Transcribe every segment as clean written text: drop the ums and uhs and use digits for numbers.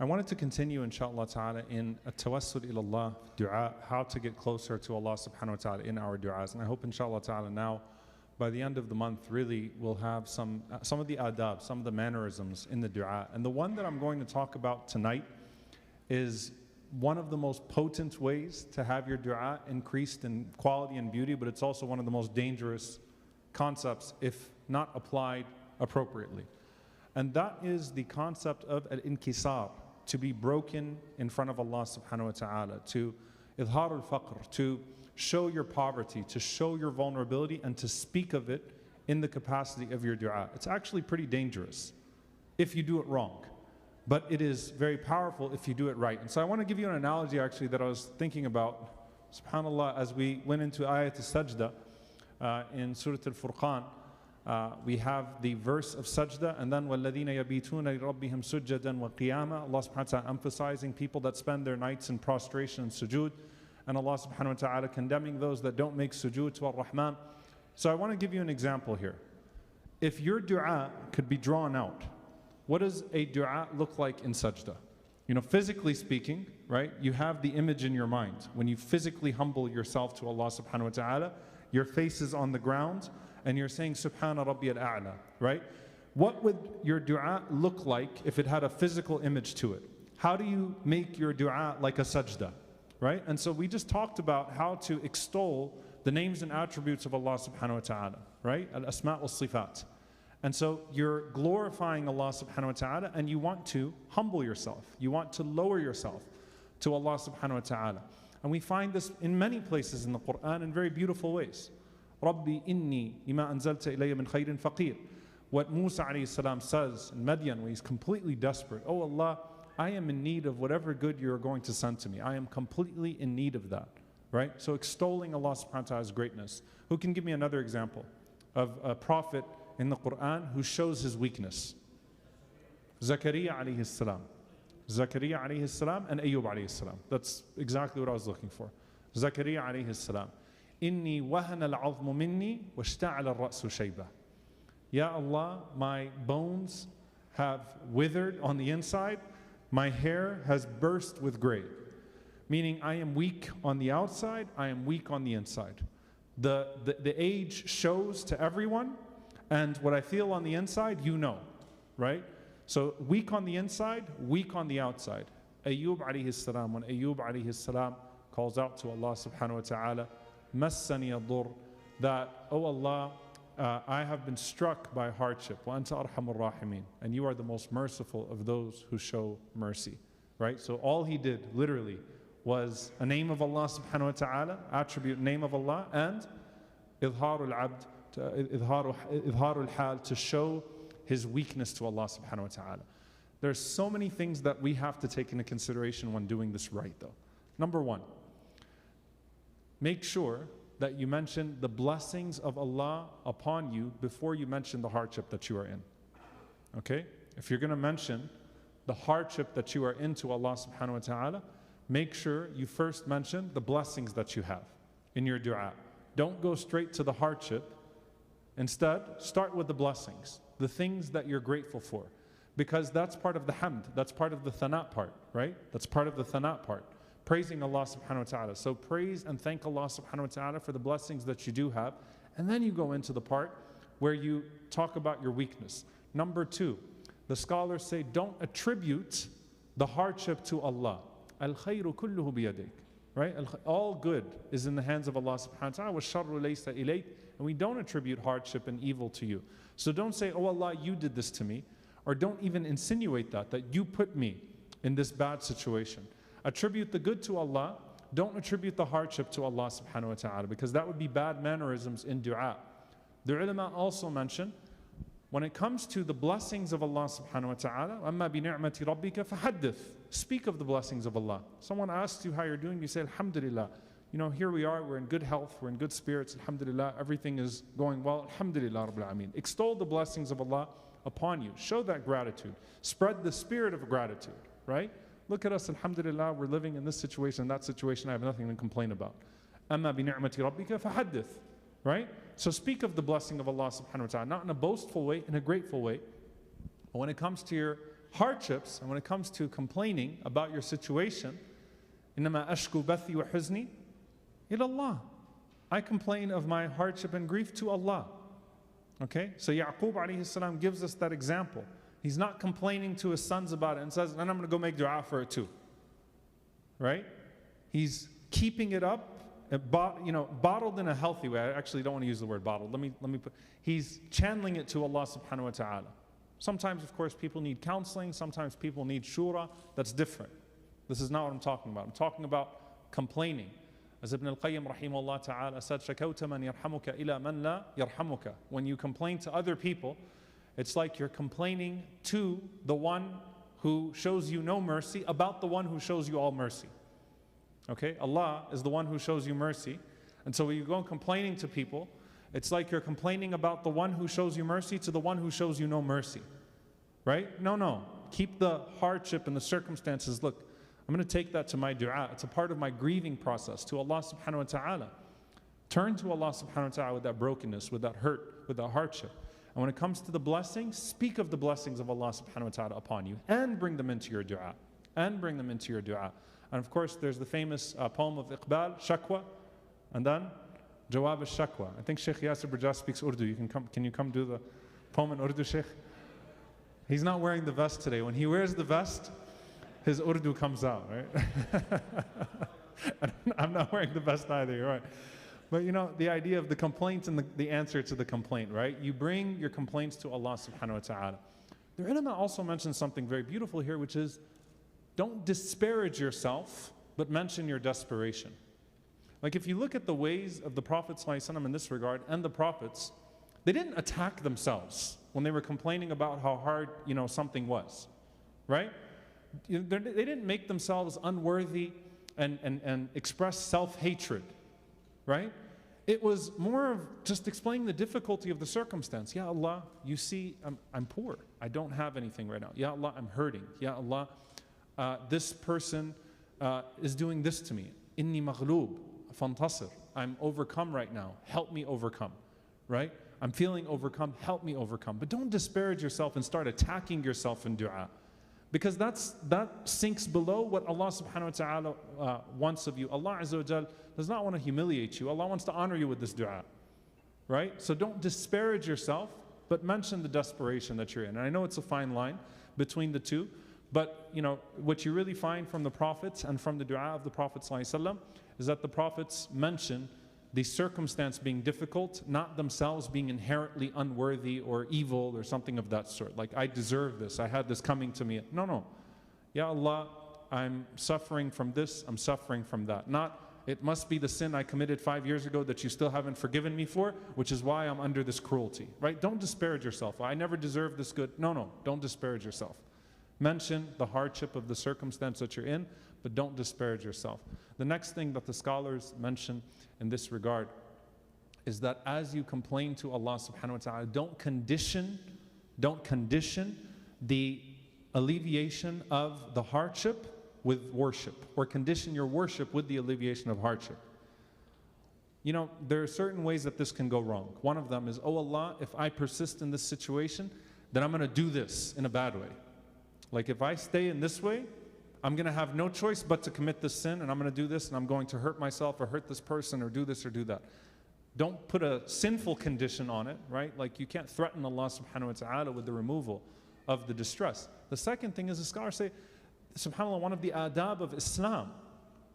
I wanted to continue, inshallah ta'ala, in a tawassul ilallah, dua, how to get closer to Allah subhanahu wa ta'ala in our du'as. And I hope, inshallah ta'ala, now, by the end of the month, really, we'll have some of the adab, some of the mannerisms in the dua. And the one that I'm going to talk about tonight is one of the most potent ways to have your dua increased in quality and beauty, but it's also one of the most dangerous concepts if not applied appropriately. And that is the concept of al-inkisar, to be broken in front of Allah subhanahu wa ta'ala, to idhar al-faqr, to show your poverty, to show your vulnerability, and to speak of it in the capacity of your dua. It's actually pretty dangerous if you do it wrong, but it is very powerful if you do it right. And so I want to give you an analogy actually that I was thinking about, subhanAllah, as we went into ayat al-sajda in Surah al-Furqan. We have the verse of sajda, and then وَالَّذِينَ يَبِيتُونَ لِرَبِّهِمْ سُجَّدًا وَقِيَامًا. Allah subhanahu wa ta'ala emphasizing people that spend their nights in prostration and sujood, and Allah subhanahu wa ta'ala condemning those that don't make sujood to Ar-Rahman. So I want to give you an example here. If your dua could be drawn out, what does a dua look like in sajda? You know, physically speaking, right, you have the image in your mind. When you physically humble yourself to Allah subhanahu wa ta'ala, your face is on the ground, and you're saying, Subhana Rabbi al-A'la, right? What would your dua look like if it had a physical image to it? How do you make your dua like a sajda, right? And so we just talked about how to extol the names and attributes of Allah subhanahu wa ta'ala, right? Al-asma' wal-sifat. And so you're glorifying Allah subhanahu wa ta'ala, and you want to humble yourself. You want to lower yourself to Allah subhanahu wa ta'ala. And we find this in many places in the Quran in very beautiful ways. Rabbi inni lima anzalta ilayya min khayrin faqir. What Musa alayhi salam says in Madian when he's completely desperate. Oh Allah, I am in need of whatever good you're going to send to me. I am completely in need of that. Right? So extolling Allah subhanahu wa ta'ala's greatness. Who can give me another example of a prophet in the Quran who shows his weakness? Zakaria alayhi salam. Zakaria alayhi salam and Ayyub alayhi salam. That's exactly what I was looking for. Zakaria alayhi salam. Inni wahana al-'azmu minni washta'ala al-ra'su shayba. Ya Allah, my bones have withered on the inside, my hair has burst with gray. Meaning I am weak on the outside, I am weak on the inside. The age shows to everyone, and what I feel on the inside, you know, right? So weak on the inside, weak on the outside. Ayyub alayhi salam, when Ayyub alayhi salam calls out to Allah subhanahu wa ta'ala, Massani ad-dur, that, oh Allah, I have been struck by hardship. Wa anta arhamur rahimin, and you are the most merciful of those who show mercy. Right? So all he did, literally, was a name of Allah subhanahu wa ta'ala, attribute name of Allah, and idharul abd, idharul hal, to show his weakness to Allah subhanahu wa ta'ala. There's so many things that we have to take into consideration when doing this right, though. Number one, make sure that you mention the blessings of Allah upon you before you mention the hardship that you are in. Okay? If you're going to mention the hardship that you are in to Allah subhanahu wa ta'ala, make sure you first mention the blessings that you have in your dua. Don't go straight to the hardship. Instead, start with the blessings, the things that you're grateful for. Because that's part of the hamd, that's part of the thana part, right? That's part of the thana part. Praising Allah subhanahu wa ta'ala. So praise and thank Allah subhanahu wa ta'ala for the blessings that you do have. And then you go into the part where you talk about your weakness. Number two, the scholars say don't attribute the hardship to Allah. Al-khayru kulluhu biyadayk. Right? All good is in the hands of Allah subhanahu wa ta'ala. وَالشَّرُّ لَيْسَ إِلَيْكَ. And we don't attribute hardship and evil to you. So don't say, oh Allah, you did this to me. Or don't even insinuate that you put me in this bad situation. Attribute the good to Allah. Don't attribute the hardship to Allah subhanahu wa ta'ala, because that would be bad mannerisms in dua. The ulama also mention, when it comes to the blessings of Allah subhanahu wa ta'ala, أَمَّا بِنِعْمَةِ رَبِّكَ فَحَدِّثْ. Speak of the blessings of Allah. Someone asks you how you're doing, you say, Alhamdulillah. You know, here we are, we're in good health, we're in good spirits, Alhamdulillah, everything is going well, Alhamdulillah Rabbil Alameen. Extol the blessings of Allah upon you. Show that gratitude. Spread the spirit of gratitude, right? Look at us, Alhamdulillah, we're living in this situation, that situation, I have nothing to complain about. أَمَّا بِنِعْمَةِ رَبِّكَ فَحَدِّثْ. Right? So speak of the blessing of Allah subhanahu wa ta'ala, not in a boastful way, in a grateful way. But when it comes to your hardships and when it comes to complaining about your situation, إِنَّمَا أَشْكُو بَثِّي وَحُزْنِي إِلَى اللَّهِ. I complain of my hardship and grief to Allah. Okay? So Yaqub alayhi salam gives us that example. He's not complaining to his sons about it and says, and I'm going to go make dua for it too. Right? He's keeping it up, bottled in a healthy way. I actually don't want to use the word bottled. He's channeling it to Allah subhanahu wa ta'ala. Sometimes, of course, people need counseling. Sometimes people need shura. That's different. This is not what I'm talking about. I'm talking about complaining. As Ibn al-Qayyim rahimahullah ta'ala said, شَكَوْتَ مَنْ يَرْحَمُكَ إِلَى مَنْ لَا يَرْحَمُكَ. When you complain to other people, it's like you're complaining to the one who shows you no mercy about the one who shows you all mercy. Okay? Allah is the one who shows you mercy. And so when you go complaining to people, it's like you're complaining about the one who shows you mercy to the one who shows you no mercy. Right? No. Keep the hardship and the circumstances. Look, I'm going to take that to my dua. It's a part of my grieving process to Allah subhanahu wa ta'ala. Turn to Allah subhanahu wa ta'ala with that brokenness, with that hurt, with that hardship. And when it comes to the blessings, speak of the blessings of Allah subhanahu wa ta'ala upon you and bring them into your dua. And of course, there's the famous poem of Iqbal, Shakwa, and then Jawab al-Shakwa. I think Sheikh Yasir Burjas speaks Urdu. Can you come do the poem in Urdu, Sheikh? He's not wearing the vest today. When he wears the vest, his Urdu comes out, right? I'm not wearing the vest either, you're right. But the idea of the complaint and the answer to the complaint, right? You bring your complaints to Allah subhanahu wa ta'ala. The ulama also mentions something very beautiful here, which is don't disparage yourself, but mention your desperation. Like if you look at the ways of the Prophet ﷺ in this regard and the prophets, they didn't attack themselves when they were complaining about how hard something was, right? They didn't make themselves unworthy and express self-hatred, right? It was more of just explaining the difficulty of the circumstance. Ya Allah, you see, I'm poor. I don't have anything right now. Ya Allah, I'm hurting. Ya Allah, this person is doing this to me. Inni maghloob, fantasir. I'm overcome right now. Help me overcome, right? I'm feeling overcome. Help me overcome. But don't disparage yourself and start attacking yourself in dua. Because that sinks below what Allah subhanahu wa ta'ala wants of you. Allah Azza wa Jal does not want to humiliate you. Allah wants to honor you with this dua. Right? So don't disparage yourself, but mention the desperation that you're in. And I know it's a fine line between the two, but what you really find from the prophets and from the dua of the Prophet ﷺ is that the prophets mention the circumstance being difficult, not themselves being inherently unworthy or evil or something of that sort. Like, I deserve this, I had this coming to me. No. Ya Allah, I'm suffering from this, I'm suffering from that. Not, it must be the sin I committed 5 years ago that you still haven't forgiven me for, which is why I'm under this cruelty. Right? Don't disparage yourself. I never deserved this good. No, don't disparage yourself. Mention the hardship of the circumstance that you're in, but don't disparage yourself. The next thing that the scholars mention in this regard is that as you complain to Allah subhanahu wa ta'ala, don't condition the alleviation of the hardship with worship, or condition your worship with the alleviation of hardship. There are certain ways that this can go wrong. One of them is, oh Allah, if I persist in this situation, then I'm going to do this in a bad way. Like if I stay in this way, I'm going to have no choice but to commit this sin, and I'm going to do this, and I'm going to hurt myself or hurt this person or do this or do that. Don't put a sinful condition on it, right? Like you can't threaten Allah subhanahu wa ta'ala with the removal of the distress. The second thing is, the scholars say, subhanAllah, one of the adab of Islam,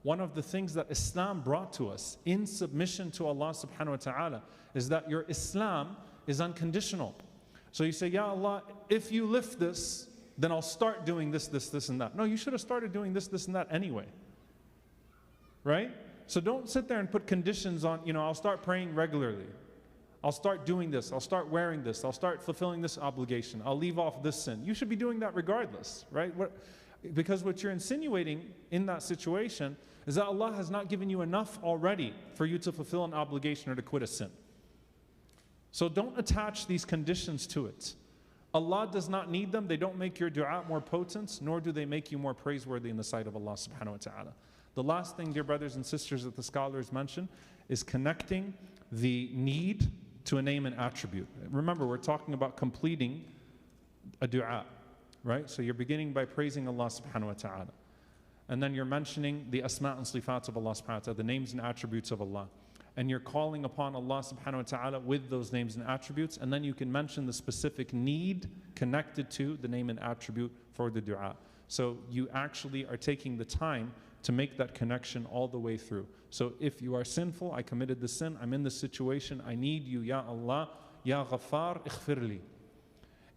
one of the things that Islam brought to us in submission to Allah subhanahu wa ta'ala is that your Islam is unconditional. So you say, Ya Allah, if you lift this, then I'll start doing this, and that. No, you should have started doing this, and that anyway. Right? So don't sit there and put conditions on, I'll start praying regularly. I'll start doing this. I'll start wearing this. I'll start fulfilling this obligation. I'll leave off this sin. You should be doing that regardless, right? Because what you're insinuating in that situation is that Allah has not given you enough already for you to fulfill an obligation or to quit a sin. So don't attach these conditions to it. Allah does not need them. They don't make your dua more potent, nor do they make you more praiseworthy in the sight of Allah subhanahu wa ta'ala. The last thing, dear brothers and sisters, that the scholars mention is connecting the need to a name and attribute. Remember, we're talking about completing a dua. right? So you're beginning by praising Allah subhanahu wa ta'ala. And then you're mentioning the asma and sifat of Allah subhanahu wa ta'ala, the names and attributes of Allah. And you're calling upon Allah subhanahu wa ta'ala with those names and attributes, and then you can mention the specific need connected to the name and attribute for the dua. So you actually are taking the time to make that connection all the way through. So if you are sinful, I committed the sin, I'm in this situation, I need you, Ya Allah, Ya Ghaffar, ighfirli.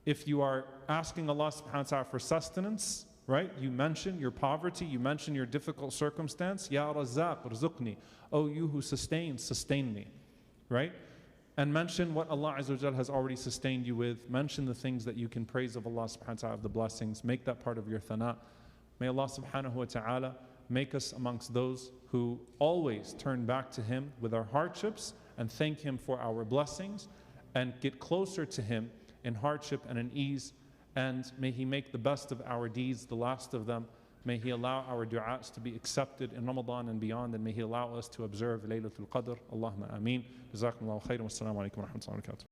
If you are asking Allah subhanahu wa ta'ala for sustenance, right? You mention your poverty, you mention your difficult circumstance, Ya Razzaq, Rizukni. Oh, you who sustains, sustain me, right? And mention what Allah Azza wa Jal has already sustained you with. Mention the things that you can praise of Allah subhanahu wa ta'ala, of the blessings. Make that part of your thana. May Allah subhanahu wa ta'ala make us amongst those who always turn back to Him with our hardships and thank Him for our blessings and get closer to Him in hardship and in ease. And may He make the best of our deeds, the last of them. May He allow our du'as to be accepted in Ramadan and beyond, and may He allow us to observe Laylatul Qadr. Allahumma ameen. Jazakumullahu khairan. Wassalamu alaikum wa rahmatullahi wa barakatuh.